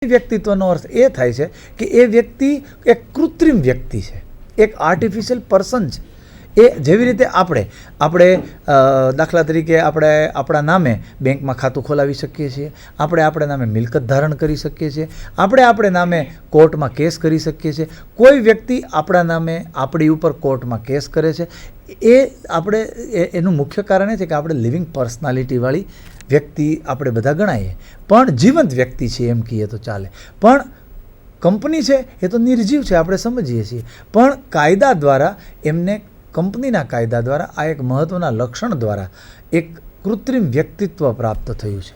વ્યક્તિત્વનો અર્થ એ થાય છે કે એ વ્યક્તિ એક કૃત્રિમ વ્યક્તિ છે, એક આર્ટિફિશિયલ પર્સન છે. એ જેવી રીતે આપણે દાખલા તરીકે આપણે આપણા નામે બેંકમાં ખાતું ખોલાવી શકીએ છીએ, આપણે નામે મિલકત ધારણ કરી શકીએ છીએ, આપણે નામે કોર્ટમાં કેસ કરી શકીએ છીએ. કોઈ વ્યક્તિ આપણા નામે આપણી ઉપર કોર્ટમાં કેસ કરે છે, એ આપણે એનું મુખ્ય કારણ એ છે કે આપણે લિવિંગ પર્સનાલિટીવાળી વ્યક્તિ આપણે બધા ગણાઈએ, પણ જીવંત વ્યક્તિ છે એમ કહીએ તો ચાલે. પણ કંપની છે એ તો નિર્જીવ છે, આપણે સમજીએ છીએ, પણ કાયદા દ્વારા એમને કંપનીના કાયદા દ્વારા આ એક મહત્ત્વના લક્ષણ દ્વારા એક કૃત્રિમ વ્યક્તિત્વ પ્રાપ્ત થયું છે.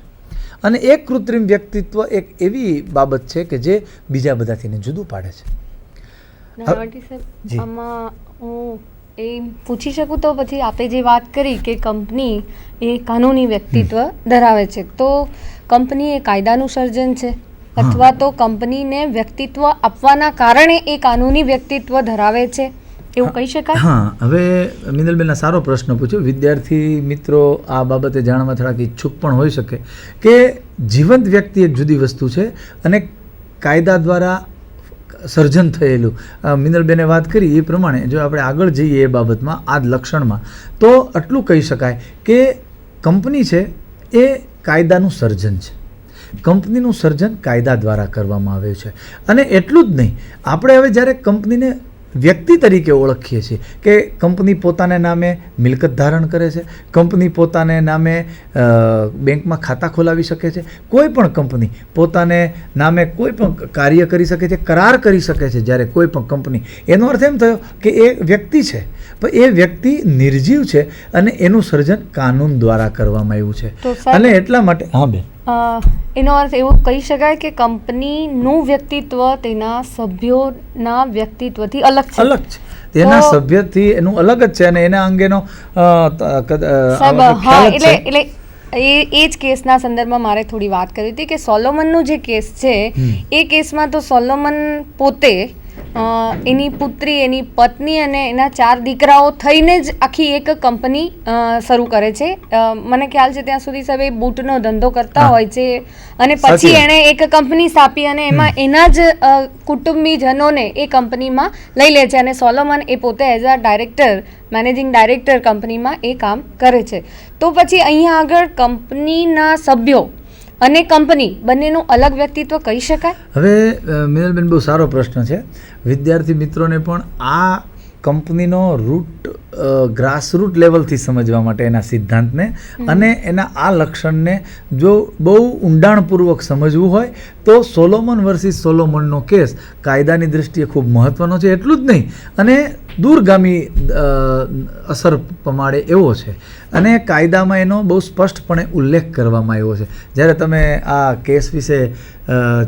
અને એક કૃત્રિમ વ્યક્તિત્વ એક એવી બાબત છે કે જે બીજા બધાથીને જુદું પાડે છે. આમાં હું એ પૂછી શકું તો પછી આપણે જે વાત કરી કે કંપની એ કાનૂની વ્યક્તિત્વ ધરાવે છે, તો કંપની એ કાયદાનું સર્જન છે અથવા તો કંપનીને વ્યક્તિત્વ આપવાના કારણે એ કાનૂની વ્યક્તિત્વ ધરાવે છે, એવું કહી શકાય? હા, હવે મિનલબેનના સારો પ્રશ્ન પૂછ્યો. વિદ્યાર્થી મિત્રો આ બાબતે જાણવા થોડાક ઈચ્છુક પણ હોઈ શકે કે જીવંત વ્યક્તિ એક જુદી વસ્તુ છે અને કાયદા દ્વારા સર્જન થયેલું. મિનલબેને વાત કરી એ પ્રમાણે જો આપણે આગળ જઈએ એ બાબતમાં, આ જ લક્ષણમાં, તો આટલું કહી શકાય કે કંપની છે એ કાયદાનું સર્જન છે. કંપનીનું સર્જન કાયદા દ્વારા કરવામાં આવ્યું છે. અને એટલું જ નહીં, આપણે હવે જ્યારે કંપનીને વ્યક્તિ તરીકે ઓળખીએ છીએ કે કંપની પોતાને નામે મિલકત ધારણ કરે છે, કંપની પોતાને નામે બેંકમાં ખાતા ખોલાવી શકે છે, કોઈ પણ કંપની પોતાને નામે કોઈ પણ કાર્ય કરી શકે છે, કરાર કરી શકે છે. જ્યારે કોઈ પણ કંપની, એનો અર્થ એમ થયો કે એ વ્યક્તિ છે, પણ એ વ્યક્તિ નિર્જીવ છે અને એનું સર્જન કાનૂન દ્વારા કરવામાં આવ્યું છે. અને એટલા માટે હા બેન, એનો અર્થ એવો કહી શકાય કે કંપનીનું વ્યક્તિત્વ તેના સભ્યોના વ્યક્તિત્વથી અલગ છે. તેના સભ્યથી એનું અલગ જ છે અને એના અંગેનો એટલે એ જ કેસના સંદર્ભમાં મારે થોડી વાત કરી હતી કે સોલોમનનું જે કેસ છે એ કેસમાં તો સોલોમન પોતે એની પુત્રી, એની પત્ની અને એના 4 દીકરાઓ થઈને જ આખી એક કંપની શરૂ કરે છે. મને ખ્યાલ છે ત્યાં સુધી સાહેબ એ બૂટનો ધંધો કરતા હોય છે અને પછી એણે એક કંપની સ્થાપી અને એમાં એના જ કુટુંબીજનોને એ કંપનીમાં લઈ લે છે અને સોલોમન એ પોતે as a director, managing director કંપનીમાં એ કામ કરે છે. તો પછી અહીંયા આગળ કંપનીના સભ્યો અને કંપની બંનેનું અલગ વ્યક્તિત્વ કહી શકાય? હવે મિનલબેન બહુ સારો પ્રશ્ન છે. વિદ્યાર્થી મિત્રોને પણ આ કંપનીનો ગ્રાસરૂટ લેવલથી સમજવા માટે એના સિદ્ધાંતને અને એના આ લક્ષણને જો બહુ ઊંડાણપૂર્વક સમજવું હોય તો સોલોમન વર્સિસ સોલોમનનો કેસ કાયદાની દ્રષ્ટિએ ખૂબ મહત્ત્વનો છે. એટલું જ નહીં, અને દૂરગામી અસર પમાડે એવો છે અને કાયદામાં એનો બહુ સ્પષ્ટપણે ઉલ્લેખ કરવામાં આવ્યો છે. જ્યારે તમે આ કેસ વિશે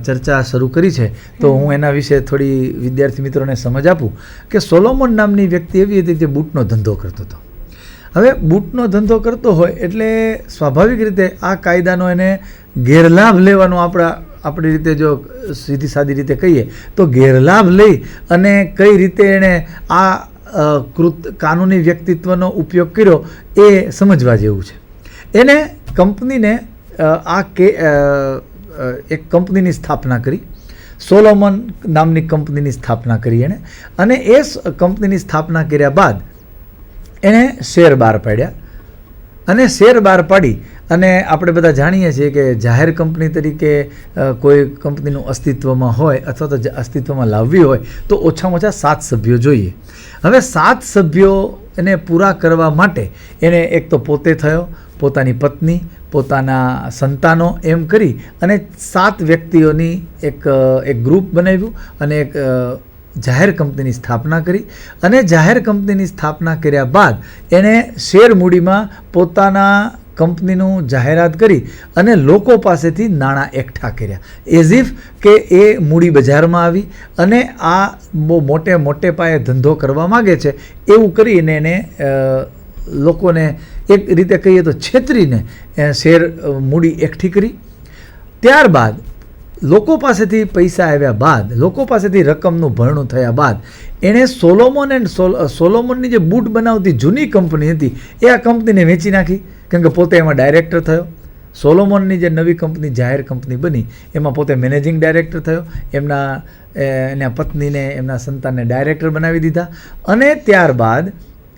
ચર્ચા શરૂ કરી છે તો હું એના વિશે થોડી વિદ્યાર્થી મિત્રોને સમજ આપું કે સોલોમન નામની વ્યક્તિ એવી હતી જે બૂટનો ધંધો કરતો હતો. હવે બૂટનો ધંધો કરતો હોય એટલે સ્વાભાવિક રીતે આ કાયદાનો એને ગેરલાભ લેવાનો આપણી રીતે જો સીધી સાદી રીતે કહીએ તો ગેરલાભ લઈ અને કઈ રીતે એણે આ કાનૂની વ્યક્તિત્વનો ઉપયોગ કર્યો એ સમજવા જેવું છે. એને કંપનીને એક કંપનીની સ્થાપના કરી, સોલોમન નામની કંપનીની સ્થાપના કરી એણે, અને એ કંપનીની સ્થાપના કર્યા બાદ એણે શેર બહાર પાડ્યા અને શેર બહાર પાડી અને આપણે બધા જાણીએ છીએ કે જાહેર કંપની તરીકે કોઈ કંપનીનું અસ્તિત્વમાં હોય અથવા તો અસ્તિત્વમાં લાવવી હોય તો ઓછામાં ઓછા 7 સભ્યો જોઈએ. હવે 7 સભ્યો એને પૂરા કરવા માટે એને એક તો પોતે થયો, પોતાની પત્ની, પોતાના સંતાનો, એમ કરી અને 7 વ્યક્તિઓની એક ગ્રુપ બનાવ્યું અને એક જાહેર કંપનીની સ્થાપના કરી. અને જાહેર કંપનીની સ્થાપના કર્યા બાદ એણે શેર મૂડીમાં પોતાના કંપનીનું જાહેરાત કરી અને લોકો પાસેથી નાણાં એકઠા કર્યા, એઝ ઇફ કે એ મૂડી બજારમાં આવી અને આ બહુ મોટે પાયે ધંધો કરવા માગે છે એવું કરીને એને લોકોને એક રીતે કહીએ તો છેતરીને શેર મૂડી એકઠી કરી. ત્યારબાદ લોકો પાસેથી પૈસા આવ્યા બાદ, લોકો પાસેથી રકમનું ભરણું થયા બાદ એણે સોલોમનની જે બૂટ બનાવતી જૂની કંપની હતી એ આ કંપનીને વેચી નાખી, કેમ કે પોતે એમાં ડાયરેક્ટર થયો. સોલોમનની જે નવી કંપની જાહેર કંપની બની એમાં પોતે મેનેજિંગ ડાયરેક્ટર થયો, એના પત્નીને એમના સંતાનને ડાયરેક્ટર બનાવી દીધા, અને ત્યારબાદ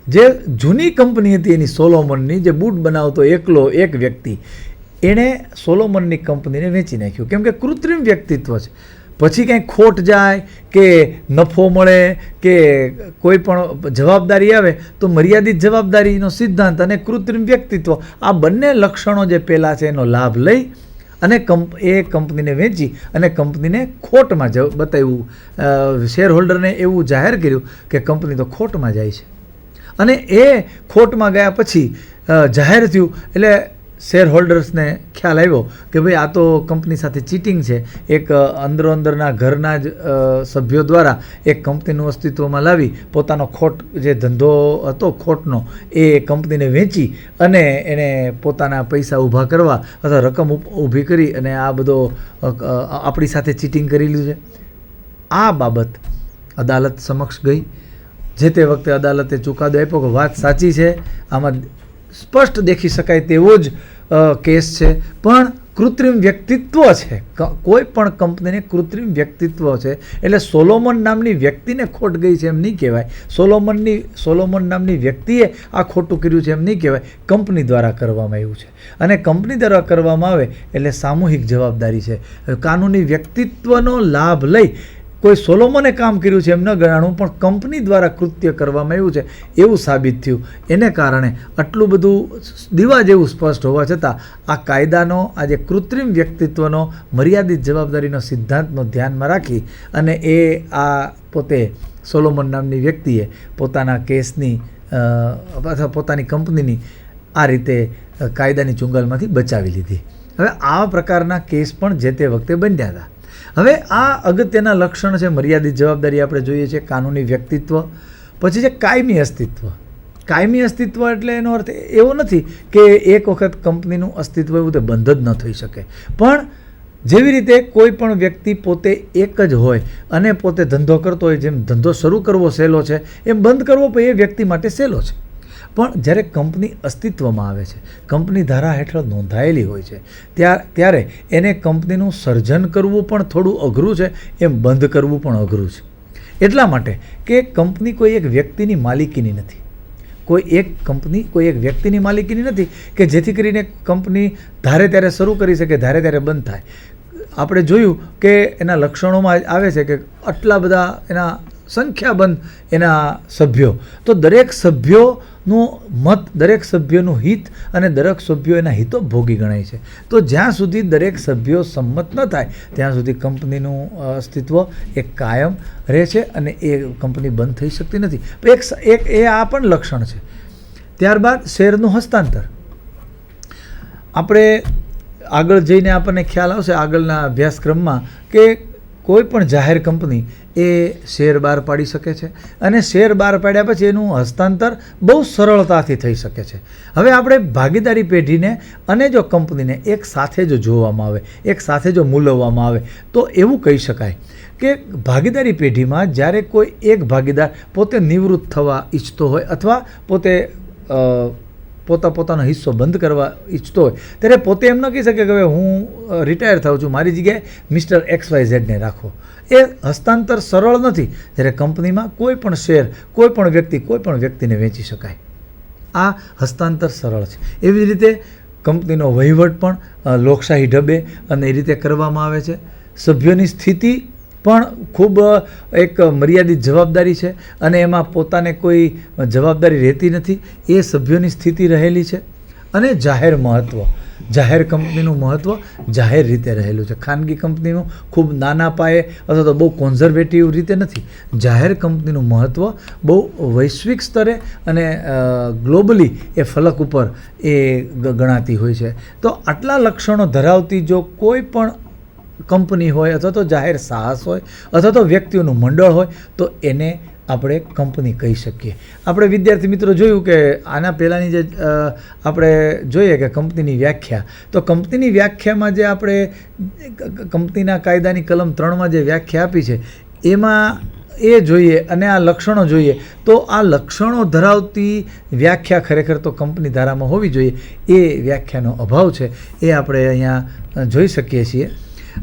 જે જૂની કંપની હતી એની સોલોમનની, જે બૂટ બનાવતો એકલો એક વ્યક્તિ, એણે સોલોમનની કંપનીને વેચી નાખ્યું. કેમ કે કૃત્રિમ વ્યક્તિત્વ છે, પછી કંઈ ખોટ જાય કે નફો મળે કે કોઈ પણ જવાબદારી આવે તો મર્યાદિત જવાબદારીનો સિદ્ધાંત અને કૃત્રિમ વ્યક્તિત્વ, આ બંને લક્ષણો જે પહેલાં છે એનો લાભ લઈ અને એ કંપનીને વેચી અને કંપનીને ખોટમાં બતાવ્યું, શેર હોલ્ડરને એવું જાહેર કર્યું કે કંપની તો ખોટમાં જાય છે. અને એ ખોટમાં ગયા પછી જાહેર થયું એટલે શેર હોલ્ડર્સને ખ્યાલ આવ્યો કે ભાઈ આ તો કંપની સાથે ચીટિંગ છે. એક અંદરના ઘરના જ સભ્યો દ્વારા એક કંપનીનું અસ્તિત્વમાં લાવી પોતાનો ખોટ જે ધંધો હતો ખોટનો એ કંપનીને વેચી અને એણે પોતાના પૈસા ઊભા કરવા અથવા રકમ ઊભી કરી અને આ બધો આપણી સાથે ચીટિંગ કરેલું છે. આ બાબત અદાલત સમક્ષ ગઈ. જે તે વખતે અદાલતે ચુકાદો આપ્યો કે વાત સાચી છે, આમાં સ્પષ્ટ દેખી શકાય તેવો જ કેસ છે, પણ કૃત્રિમ વ્યક્તિત્વ છે. કોઈ પણ કંપનીને કૃત્રિમ વ્યક્તિત્વ છે એટલે સોલોમન નામની વ્યક્તિને ખોટ ગઈ છે એમ નહીં કહેવાય, સોલોમન નામની વ્યક્તિએ આ ખોટું કર્યું છે એમ નહીં કહેવાય. કંપની દ્વારા કરવામાં આવ્યું છે, અને કંપની દ્વારા કરવામાં આવે એટલે સામૂહિક જવાબદારી છે. કાનૂની વ્યક્તિત્વનો લાભ લઈ કોઈ સોલોમને કામ કર્યું છે એમ ન ગણાણું, પણ કંપની દ્વારા કૃત્ય કરવામાં આવ્યું છે એવું સાબિત થયું. એને કારણે આટલું બધું દીવા જેવું સ્પષ્ટ હોવા છતાં આ કાયદાનો આજે કૃત્રિમ વ્યક્તિત્વનો મર્યાદિત જવાબદારીનો સિદ્ધાંતનો ધ્યાનમાં રાખી અને આ પોતે સોલોમન નામની વ્યક્તિએ પોતાના કેસની અથવા પોતાની કંપનીની આ રીતે કાયદાની ચુંગાલમાંથી બચાવી લીધી. હવે આવા પ્રકારના કેસ પણ જે તે વખતે બન્યા હતા. હવે આ અગત્યના લક્ષણ છે મર્યાદિત જવાબદારી. આપણે જોઈએ છીએ કાનૂની વ્યક્તિત્વ, પછી છે કાયમી અસ્તિત્વ. કાયમી અસ્તિત્વ એટલે એનો અર્થ એવો નથી કે એક વખત કંપનીનું અસ્તિત્વ એવું તે બંધ જ ન થઈ શકે, પણ જેવી રીતે કોઈ પણ વ્યક્તિ પોતે એક જ હોય અને પોતે ધંધો કરતો હોય, જેમ ધંધો શરૂ કરવો સહેલો છે એમ બંધ કરવો પણ એ વ્યક્તિ માટે સહેલો છે. પણ જ્યારે કંપની અસ્તિત્વમાં આવે છે, કંપની ધારા હેઠળ નોંધાયેલી હોય છે, ત્યારે એને કંપનીનું સર્જન કરવું પણ થોડું અઘરું છે, એમ બંધ કરવું પણ અઘરું છે. એટલા માટે કે કંપની કોઈ એક વ્યક્તિની માલિકીની નથી, કોઈ એક વ્યક્તિની માલિકીની નથી કે જેથી કરીને કંપની ધારે ત્યારે શરૂ કરી શકે, ધારે ત્યારે બંધ થાય. આપણે જોયું કે એના લક્ષણોમાં આવે છે કે આટલા બધા એના સંખ્યાબંધ એના સભ્યો, તો દરેક સભ્યોનું મત, દરેક સભ્યોનું હિત અને દરેક સભ્યો એના હિતો ભોગી ગણાય છે. તો જ્યાં સુધી દરેક સભ્યો સંમત ન થાય ત્યાં સુધી કંપનીનું અસ્તિત્વ એ કાયમ રહે છે અને એ કંપની બંધ થઈ શકતી નથી. એ આ પણ લક્ષણ છે. ત્યારબાદ શેરનું હસ્તાંતર. આપણે આગળ જઈને આપણને ખ્યાલ આવશે આગળના અભ્યાસક્રમમાં કે કોઈ પણ જાહેર કંપની એ શેર બહાર પાડી શકે છે અને શેર બહાર પાડ્યા પછી એનું હસ્તાંતર બહુ સરળતાથી થઈ શકે છે. હવે આપણે ભાગીદારી પેઢીને અને જો કંપનીને એક સાથે જો જોવામાં આવે, એક સાથે જો મૂલવવામાં આવે તો એવું કહી શકાય કે ભાગીદારી પેઢીમાં જ્યારે કોઈ એક ભાગીદાર પોતે નિવૃત્ત થવા ઈચ્છતો હોય અથવા પોતાનો હિસ્સો બંધ કરવા ઈચ્છતો હોય ત્યારે પોતે એમ ન કહી શકે કે હવે હું રિટાયર થાઉં છું, મારી જગ્યાએ મિસ્ટર XYZ ને રાખો. એ હસ્તાંતર સરળ નથી. જ્યારે કંપનીમાં કોઈ પણ શેર કોઈ પણ વ્યક્તિને વેચી શકાય. આ હસ્તાંતર સરળ છે. એવી જ રીતે કંપનીનો વહીવટ પણ લોકશાહી ઢબે અને એ રીતે કરવામાં આવે છે. સભ્યોની સ્થિતિ પણ ખૂબ એક મર્યાદિત જવાબદારી છે અને એમાં પોતાને કોઈ જવાબદારી રહેતી નથી. એ સભ્યોની સ્થિતિ રહેલી છે. અને જાહેર મહત્ત્વ, જાહેર કંપનીનું મહત્ત્વ જાહેર રીતે રહેલું છે. ખાનગી કંપનીનું ખૂબ નાના પાયે અથવા તો બહુ કોન્ઝર્વેટિવ રીતે નથી. જાહેર કંપનીનું મહત્ત્વ બહુ વૈશ્વિક સ્તરે અને ગ્લોબલી એ ફલક ઉપર એ ગણાતી હોય છે. તો આટલા લક્ષણો ધરાવતી જો કોઈ પણ કંપની હોય અથવા તો જાહેર સાહસ હોય અથવા તો વ્યક્તિઓનું મંડળ હોય તો એને આપણે કંપની કહી શકીએ. આપણે વિદ્યાર્થી મિત્રો જોયું કે આના પહેલાંની જે આપણે જોઈએ કે કંપનીની વ્યાખ્યા, તો કંપનીની વ્યાખ્યામાં જે આપણે કંપનીના કાયદાની કલમ 3માં જે વ્યાખ્યા આપી છે એમાં એ જોઈએ અને આ લક્ષણો જોઈએ તો આ લક્ષણો ધરાવતી વ્યાખ્યા ખરેખર તો કંપની ધારામાં હોવી જોઈએ. એ વ્યાખ્યાનો અભાવ છે એ આપણે અહીંયા જોઈ શકીએ છીએ.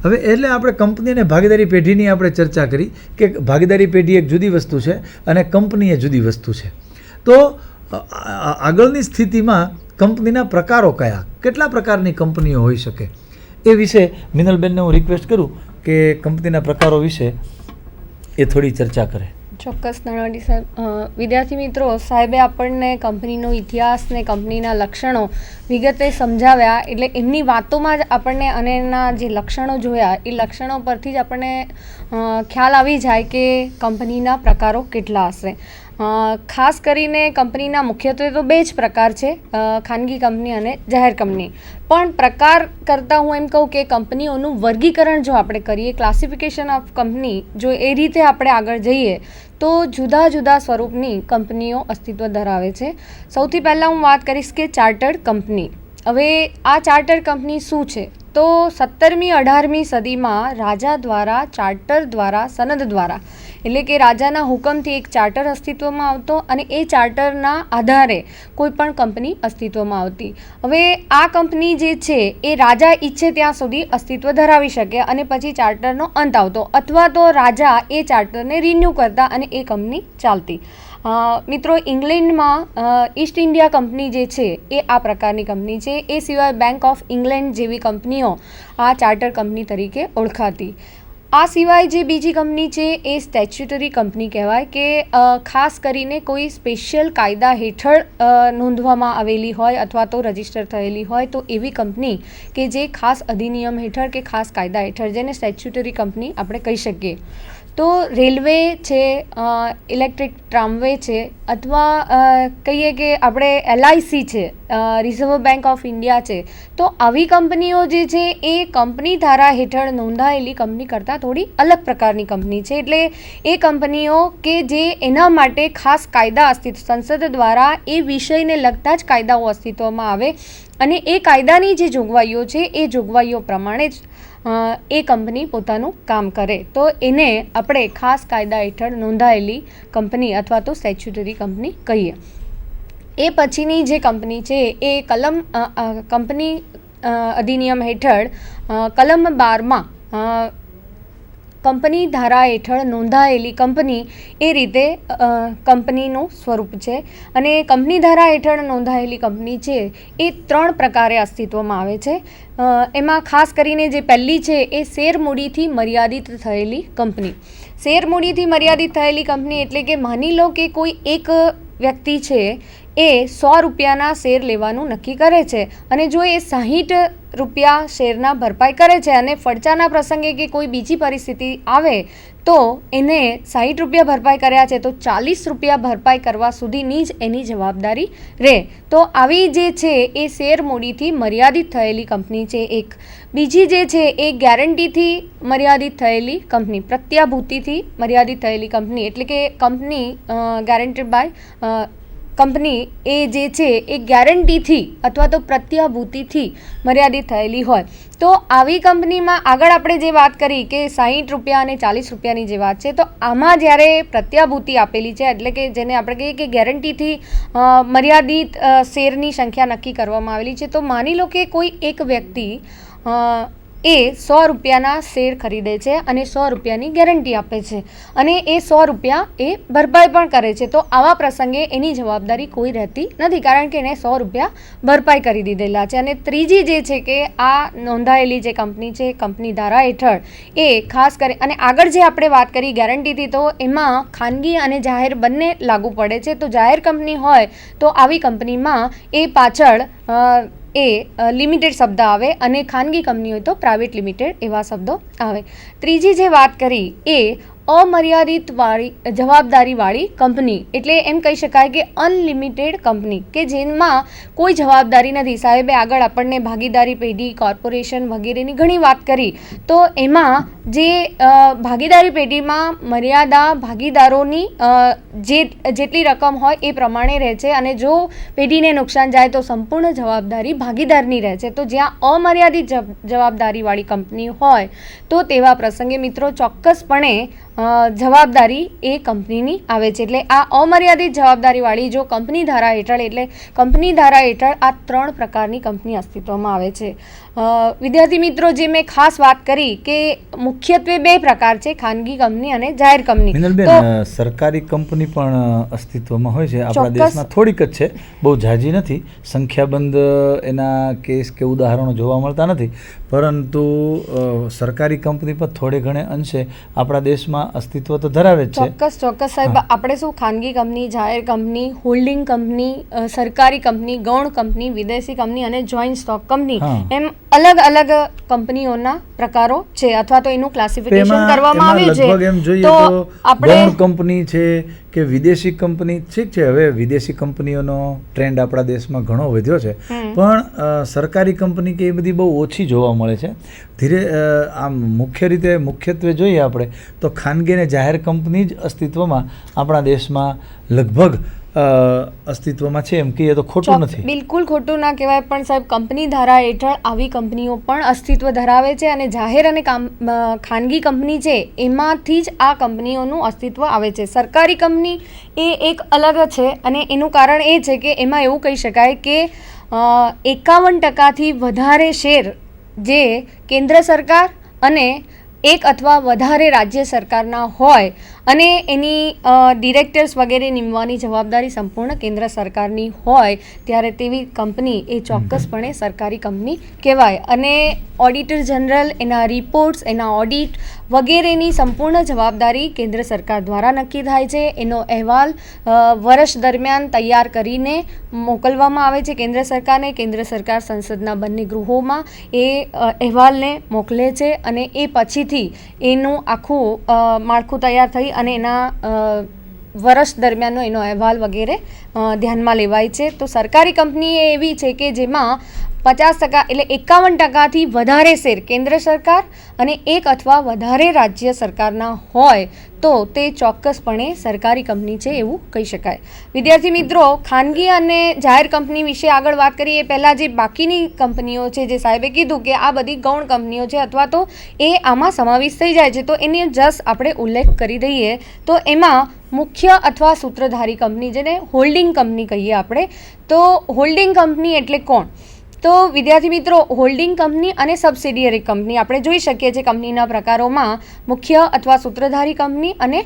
હવે એટલે આપણે કંપની અને ભાગીદારી પેઢીની આપણે ચર્ચા કરી કે ભાગીદારી પેઢી એક જુદી વસ્તુ છે અને કંપની એ જુદી વસ્તુ છે. તો આગળની સ્થિતિમાં કંપનીના પ્રકારો કયા, કેટલા પ્રકારની કંપનીઓ હોઈ શકે એ વિશે મિનલબેનને હું રિક્વેસ્ટ કરું કે કંપનીના પ્રકારો વિશે એ થોડી ચર્ચા કરે. ચોક્કસ નાણાવટી સાહેબ. વિદ્યાર્થી મિત્રો, સાહેબે આપણને કંપનીનો ઇતિહાસ ને કંપનીના લક્ષણો વિગતે સમજાવ્યા. એટલે એમની વાતોમાં જ આપણને અને એના જે લક્ષણો જોયા એ લક્ષણો પરથી જ આપણને ખ્યાલ આવી જાય કે કંપનીના પ્રકારો કેટલા હશે. ખાસ કરીને કંપનીના મુખ્યત્વે તો બે જ પ્રકાર છે, ખાનગી કંપની અને જાહેર કંપની. પણ પ્રકાર કરતાં હું એમ કહું કે કંપનીઓનું વર્ગીકરણ જો આપણે કરીએ, ક્લાસિફિકેશન ઓફ કંપની, જો એ રીતે આપણે આગળ જઈએ તો જુદા જુદા સ્વરૂપની કંપનીઓ અસ્તિત્વ ધરાવે છે. સૌથી પહેલાં હું વાત કરીશ કે ચાર્ટર્ડ કંપની. હવે આ ચાર્ટર્ડ કંપની શું છે? તો 17મી 18મી સદીમાં રાજા દ્વારા ચાર્ટર દ્વારા સનદ દ્વારા એટલે કે રાજાના હુકમથી એક ચાર્ટર અસ્તિત્વમાં આવતો અને એ ચાર્ટરના આધારે કોઈ પણ કંપની અસ્તિત્વમાં આવતી. હવે આ કંપની જે છે એ રાજા ઈચ્છે ત્યાં સુધી અસ્તિત્વ ધરાવી શકે અને પછી ચાર્ટરનો અંત આવતો, અથવા તો રાજા એ ચાર્ટરને રિન્યૂ કરતા અને એ કંપની ચાલતી. મિત્રો, ઇંગ્લેન્ડમાં ઈસ્ટ ઇન્ડિયા કંપની જે છે એ આ પ્રકારની કંપની છે. એ સિવાય બેંક ઓફ ઇંગ્લેન્ડ જેવી કંપનીઓ આ ચાર્ટર કંપની તરીકે ઓળખાતી. આ સિવાય જે બીજી કંપની છે એ સ્ટેચ્યુટરી કંપની કહેવાય કે ખાસ કરીને કોઈ સ્પેશિયલ કાયદા હેઠળ નોંધવામાં આવેલી હોય અથવા તો રજિસ્ટર થયેલી હોય તો એવી કંપની કે જે ખાસ અધિનિયમ હેઠળ કે ખાસ કાયદા હેઠળ, જેને સ્ટેચ્યુટરી કંપની આપણે કહી શકીએ. તો રેલવે છે, ઇલેક્ટ્રિક ટ્રામવે છે, અથવા કહીએ કે આપણે LIC છે, રિઝર્વ બેંક ઓફ ઇન્ડિયા છે. તો આવી કંપનીઓ જે છે એ કંપની ધારા હેઠળ નોંધાયેલી કંપની કરતાં થોડી અલગ પ્રકારની કંપની છે. એટલે એ કંપનીઓ કે જે એના માટે ખાસ કાયદા અસ્તિત્વ, સંસદ દ્વારા એ વિષયને લગતા જ કાયદાઓ અસ્તિત્વમાં આવે અને એ કાયદાની જે જોગવાઈઓ છે એ જોગવાઈઓ પ્રમાણે જ એ કંપની પોતાનું કામ કરે. તો એને આપણે ખાસ કાયદા હેઠળ નોંધાયેલી કંપની અથવા તો સ્ટેચ્યુટરી કંપની કહીએ. એ પછીની જે કંપની છે એ કંપની અધિનિયમ હેઠળ કલમ 12માં કંપની ધારા હેઠળ નોંધાયેલી કંપની એ રીતે કંપનીનું સ્વરૂપ છે. અને કંપની ધારા હેઠળ નોંધાયેલી કંપની છે એ 3 પ્રકારે અસ્તિત્વમાં આવે છે. એમાં ખાસ કરીને જે પહેલી છે એ શેરમૂડીથી મર્યાદિત થયેલી કંપની. શેરમૂડીથી મર્યાદિત થયેલી કંપની એટલે કે માની લો કે કોઈ એક વ્યક્તિ છે એ 100 રૂપિયાના શેર લેવાનું નક્કી કરે છે અને જો એ 60 રૂપિયા શેરના ભરપાઈ કરે છે અને ફડચાના પ્રસંગે કે કોઈ બીજી પરિસ્થિતિ આવે તો એને 60 રૂપિયા ભરપાઈ કર્યા છે તો 40 રૂપિયા ભરપાઈ કરવા સુધીની જ એની જવાબદારી રહે. તો આવી જે છે એ શેર મૂડીથી મર્યાદિત થયેલી કંપની છે એક. બીજી જે છે એ ગેરંટીથી મર્યાદિત થયેલી કંપની, પ્રત્યાભૂતિથી મર્યાદિત થયેલી કંપની એટલે કે કંપની ગેરંટેડ બાય કંપની એ જે છે એ ગેરંટીથી અથવા તો પ્રત્યાભૂતિથી મર્યાદિત થયેલી હોય. તો આવી કંપનીમાં આગળ આપણે જે વાત કરી કે 60 રૂપિયા અને 40 રૂપિયાની જે વાત છે, તો આમાં જ્યારે પ્રત્યાભૂતિ આપેલી છે એટલે કે જેને આપણે કહીએ કે ગેરંટીથી મર્યાદિત શેરની સંખ્યા નક્કી કરવામાં આવેલી છે. તો માની લો કે કોઈ એક વ્યક્તિ એ 100 રૂપિયાના શેર ખરીદે છે અને 100 રૂપિયાની ગેરંટી આપે છે અને એ 100 રૂપિયા એ ભરપાઈ પણ કરે છે. તો આવા પ્રસંગે એની જવાબદારી કોઈ રહેતી નથી કારણ કે એને 100 રૂપિયા ભરપાઈ કરી દીધેલા છે. અને ત્રીજી જે છે કે આ નોંધાયેલી જે કંપની છે કંપની ધારા હેઠળ એ ખાસ કરી અને આગળ જે આપણે વાત કરી ગેરંટીથી, તો એમાં ખાનગી અને જાહેર બંને લાગુ પડે છે. તો જાહેર કંપની હોય તો આવી કંપનીમાં એ પાછળ એ લિમિટેડ શબ્દ આવે અને ખાનગી કંપની હોય તો પ્રાઇવેટ લિમિટેડ એવા શબ્દો આવે. ત્રીજી જે વાત કરી એ અમર્યાદિત જવાબદારીવાળી કંપની એટલે એમ કહી શકાય કે અનલિમિટેડ કંપની કે જેમાં કોઈ જવાબદારી નથી. સાહેબે આગળ આપણને ભાગીદારી પેઢી, કોર્પોરેશન વગેરેની ઘણી વાત કરી. તો એમાં જે ભાગીદારી પેઢીમાં મર્યાદા ભાગીદારોની જેટલી રકમ હોય એ પ્રમાણે રહે છે અને જો પેઢીને નુકસાન જાય તો સંપૂર્ણ જવાબદારી ભાગીદારની રહે છે. તો જ્યાં અમર્યાદિત જવાબદારીવાળી કંપની હોય તો તેવા પ્રસંગે મિત્રો ચોક્કસપણે જવાબદારી એ કંપનીની આવે છે. એટલે આ અમર્યાદિત જવાબદારીવાળી જો કંપની ધારા હેઠળ એટલે કંપની ધારા હેઠળ આ 3 પ્રકારની કંપની અસ્તિત્વમાં આવે છે. વિદ્યાર્થી મિત્રો, જે મેં ખાસ વાત કરી કે મુખ્યત્વે 2 પ્રકાર છે, ખાનગી કંપની અને જાહેર કંપની. મિનલબેન, સરકારી કંપની પણ અસ્તિત્વમાં હોય છે આપણા દેશમાં, થોડીક જ છે, બહુ ઝાઝી નથી, સંખ્યાબંધ એના કેસ કે ઉદાહરણો જોવા મળતા નથી, પરંતુ સરકારી કંપની પણ થોડે ઘણે અંશે આપણા દેશમાં અસ્તિત્વ તો ધરાવે જ છે. ચોક્કસ સાહેબ, આપણે શું ખાનગી કંપની, જાહેર કંપની, હોલ્ડિંગ કંપની, સરકારી કંપની, ગૌણ કંપની, વિદેશી કંપની અને જોઈન્ટ સ્ટોક કંપની એમ અલગ અલગ કંપનીઓના પ્રકારો છે અથવા તો એનું ક્લાસિફિકેશન કરવામાં આવ્યું છે. લગભગ એમ જોઈએ તો ગૌણ કંપની છે કે વિદેશી કંપની, ઠીક છે, હવે વિદેશી કંપનીઓનો ટ્રેન્ડ આપણા દેશમાં ઘણો વધ્યો છે, પણ સરકારી કંપની કે એ બધી બહુ ઓછી જોવા મળે છે. આમ મુખ્યત્વે જોઈએ આપણે તો ખાનગી અને જાહેર કંપની જ અસ્તિત્વમાં આપણા દેશમાં લગભગ અસ્તિત્વમાં છે, એમ કહીએ તો ખોટું નથી. બિલકુલ ખોટું ના કહેવાય, પણ સાહેબ કંપની ધારા હેઠળ આવી કંપનીઓ પણ અસ્તિત્વ ધરાવે છે અને જાહેર અને ખાનગી કંપની છે એમાંથી જ આ કંપનીઓનું અસ્તિત્વ આવે છે. સરકારી કંપની એ એક અલગ છે અને એનું કારણ એ છે કે એમાં એવું કહી શકાય કે 51% વધારે શેર જે કેન્દ્ર સરકાર અને 1 અથવા વધારે રાજ્ય સરકારના હોય અને એની ડિરેક્ટર્સ વગેરે નિમવાની જવાબદારી સંપૂર્ણ કેન્દ્ર સરકારની હોય ત્યારે તેવી કંપની એ ચોક્કસપણે સરકારી કંપની કહેવાય. અને ઓડિટર જનરલ, એના રિપોર્ટ્સ, એના ઓડિટ વગેરેની સંપૂર્ણ જવાબદારી કેન્દ્ર સરકાર દ્વારા નક્કી થાય છે. એનો અહેવાલ વર્ષ દરમિયાન તૈયાર કરીને મોકલવામાં આવે છે કેન્દ્ર સરકારને. કેન્દ્ર સરકાર સંસદના બંને ગૃહોમાં એ અહેવાલને મોકલે છે અને એ પછીથી એનું આખું માળખું તૈયાર થઈ અને એના વર્ષ દરમિયાનનો એનો અહેવાલ વગેરે ધ્યાનમાં લેવાય છે. તો સરકારી કંપની એ એવી છે કે જેમાં 50% એટલે 51%થી વધારે શેર કેન્દ્ર સરકાર અને 1 અથવા વધારે રાજ્ય સરકારના હોય તો તે ચોક્કસપણે સરકારી કંપની છે એવું કહી શકાય. વિદ્યાર્થી મિત્રો, ખાનગી અને જાહેર કંપની વિશે આગળ વાત કરીએ પહેલાં જે બાકીની કંપનીઓ છે, જે સાહેબે કીધું કે આ બધી ગૌણ કંપનીઓ છે અથવા તો એ આમાં સમાવેશ થઈ જાય છે, તો એની જસ્ટ આપણે ઉલ્લેખ કરી દઈએ તો એમાં મુખ્ય અથવા સૂત્રધારી કંપની, જેને હોલ્ડિંગ કંપની કહીએ આપણે. તો હોલ્ડિંગ કંપની એટલે કોણ? તો વિદ્યાર્થી મિત્રો, હોલ્ડિંગ કંપની અને સબસિડિયરી કંપની આપણે જોઈ શકીએ છીએ કંપનીના પ્રકારોમાં મુખ્ય અથવા સૂત્રધારી કંપની અને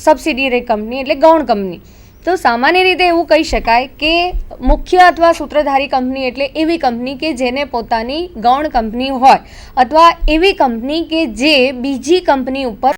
સબસિડિયરી કંપની એટલે ગૌણ કંપની. તો સામાન્ય રીતે એવું કહી શકાય કે મુખ્ય અથવા સૂત્રધારી કંપની એટલે એવી કંપની કે જેને પોતાની ગૌણ કંપની હોય અથવા એવી કંપની કે જે બીજી કંપની ઉપર